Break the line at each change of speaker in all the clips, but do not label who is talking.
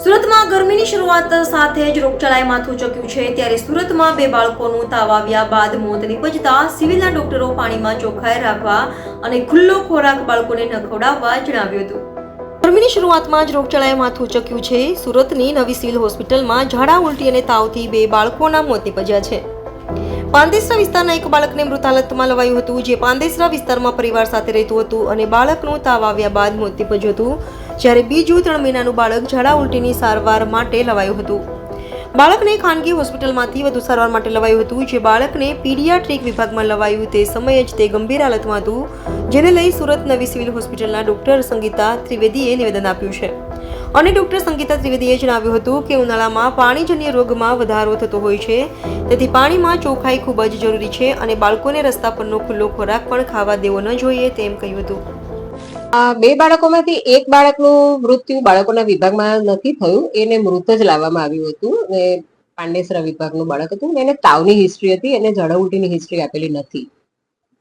સુરતમાં ગરમીની શરૂઆત સાથે જ રોગચાળાએ માથું ચક્યું છે ત્યારે સુરતમાં બે બાળકોનું તાવ આવ્યા બાદ મોત નીપજતા સિવિલના ડોક્ટરો પાણીમાં ચોખ્ખાઈ રાખવા અને ખુલ્લો ખોરાક બાળકોને ન ખવડાવવા જણાવ્યું હતું. ગરમીની શરૂઆતમાં જ રોગચાળાએ માથું ચક્યું છે. સુરતની નવી સિવિલ હોસ્પિટલમાં ઝાડા ઉલટી અને તાવથી બે બાળકોના મોત નીપજ્યા છે. પાંદેસરા વિસ્તારના એક બાળકને મૃત હાલતમાં લવાયું હતું, જે પાંદેસરા વિસ્તારમાં પરિવાર સાથે રહેતું હતું અને બાળકનું તાવ આવ્યા બાદ મોત નીપજ્યું હતું, જ્યારે બીજું 3 મહિનાનું બાળક ઝાડા ઉલટીની સારવાર માટે લવાયું હતું. બાળકને ખાનગી હોસ્પિટલમાંથી વધુ સારવાર માટે લવાયું હતું. જે બાળકને પીડિયાટ્રિક વિભાગમાં લવાયું તે સમયે જ તે ગંભીર હાલતમાં હતું, જેને લઈ સુરત નવી સિવિલ હોસ્પિટલના ડોક્ટર સંગીતા ત્રિવેદીએ નિવેદન આપ્યું છે. અને ડોક્ટર સંગીતા ત્રિવેદીએ જણાવ્યું હતું કે ઉનાળામાં પાણીજન્ય રોગમાં વધારો થતો હોય છે, તેથી પાણીમાં ચોખ્ખાઈ ખૂબ જ જરૂરી છે અને બાળકોને રસ્તા પરનો ખુલ્લો ખોરાક પણ ખાવા દેવો ન જોઈએ તેમ કહ્યું હતું.
બે બાળકોમાંથી એક બાળકનું મૃત્યુ બાળકોના વિભાગમાં નથી થયું, એને મૃત જ લાવવામાં આવ્યું હતું. અને પાંડેસરા વિભાગનું બાળક હતું, એને તાવની હિસ્ટ્રી હતી, એને ઝાડા ઉલટીની હિસ્ટ્રી આપેલી નથી.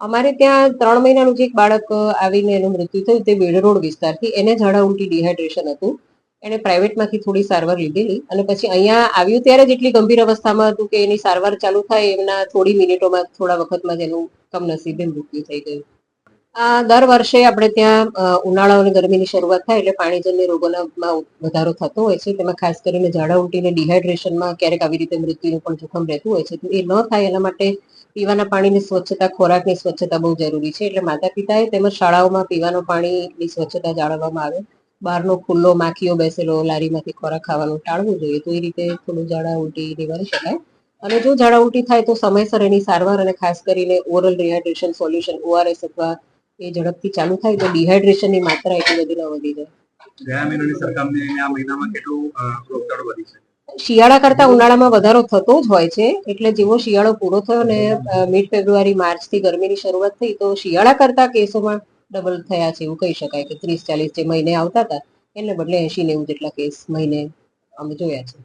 અમારે ત્યાં 3 મહિનાનું જે એક બાળક આવીને એનું મૃત્યુ થયું તે વેડ રોડ વિસ્તારથી, એને ઝાડા ઉલટી ડિહાઇડ્રેશન હતું. એને પ્રાઇવેટમાંથી થોડી સારવાર લીધેલી અને પછી અહીંયા આવ્યું ત્યારે જ એટલી ગંભીર અવસ્થામાં હતું કે એની સારવાર ચાલુ થાય એમના થોડી મિનિટોમાં થોડા વખતમાં જ એનું કમનસીબે મૃત્યુ થઈ ગયું. દર વર્ષે આપણે ત્યાં ઉનાળા અને ગરમીની શરૂઆત થાય એટલે પાણીજન્ય રોગોમાં વધારો થતો હોય છે. તેમાં ખાસ કરીને ઝાડા ઉલટી અને ડિહાઇડ્રેશનમાં ક્યારેક આવી રીતે મૃત્યુનું પણ જોખમ રહેતું હોય છે. તો એ ન થાય એના માટે પીવાના પાણીની સ્વચ્છતા, ખોરાકની સ્વચ્છતા બહુ જરૂરી છે. એટલે માતા પિતાએ તેમજ શાળાઓમાં પીવાના પાણીની સ્વચ્છતા જાળવવામાં આવે. બહારનો ખુલ્લો માખીઓ બેસેલો લારીમાંથી ખોરાક ખાવાનું ટાળવું જોઈએ. તો એ રીતે થોડું ઝાડા ઉલટી નિવારી શકાય. અને જો ઝાડા ઉલટી થાય તો સમયસર એની સારવાર અને ખાસ કરીને ઓરલ રિહાઇડ્રેશન સોલ્યુશન ORS અથવા એ ઝડપથી ચાલુ થાય તો ડિહાઇડ્રેશનની માત્રા એટલી બધી ન વધી જાય.
ગયા મહિનાની સરખામણીએ આ મહિનામાં કેટલું રોગચાળો વધી છે?
શિયાળા કરતા ઉનાળામાં વધારો થતો જ હોય છે. એટલે જેવો શિયાળો પૂરો થયો ને મિડ ફેબ્રુઆરી માર્ચથી ગરમીની શરૂઆત થઈ તો શિયાળા કરતા કેસોમાં ડબલ થયા છે એવું કહી શકાય કે 30-40 જે મહિને આવતા હતા એને બદલે 80-90 જેટલા કેસ મહિને અમે જોયા છે.